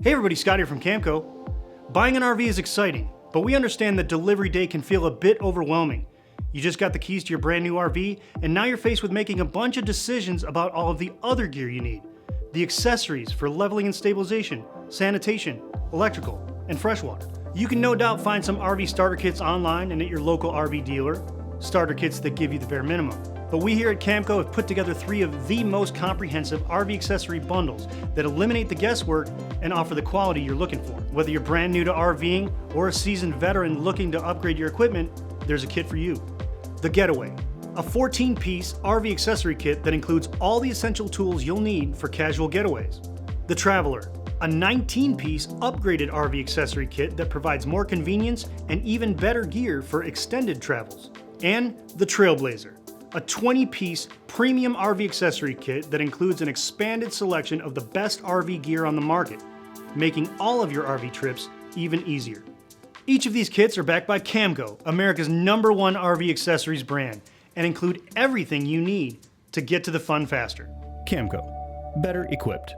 Hey everybody, Scott here from Camco. Buying an RV is exciting, but we understand that delivery day can feel a bit overwhelming. You just got the keys to your brand new RV, and now you're faced with making a bunch of decisions about all of the other gear you need. The accessories for leveling and stabilization, sanitation, electrical, and freshwater. You can no doubt find some RV starter kits online and at your local RV dealer, starter kits that give you the bare minimum. But we here at Camco have put together 3 of the most comprehensive RV accessory bundles that eliminate the guesswork and offer the quality you're looking for. Whether you're brand new to RVing or a seasoned veteran looking to upgrade your equipment, there's a kit for you. The Getaway, a 14-piece RV accessory kit that includes all the essential tools you'll need for casual getaways. The Traveler, a 19-piece upgraded RV accessory kit that provides more convenience and even better gear for extended travels. And the Trailblazer, a 20-piece premium RV accessory kit that includes an expanded selection of the best RV gear on the market, making all of your RV trips even easier. Each of these kits are backed by Camco, America's #1 RV accessories brand, and include everything you need to get to the fun faster. Camco, better equipped.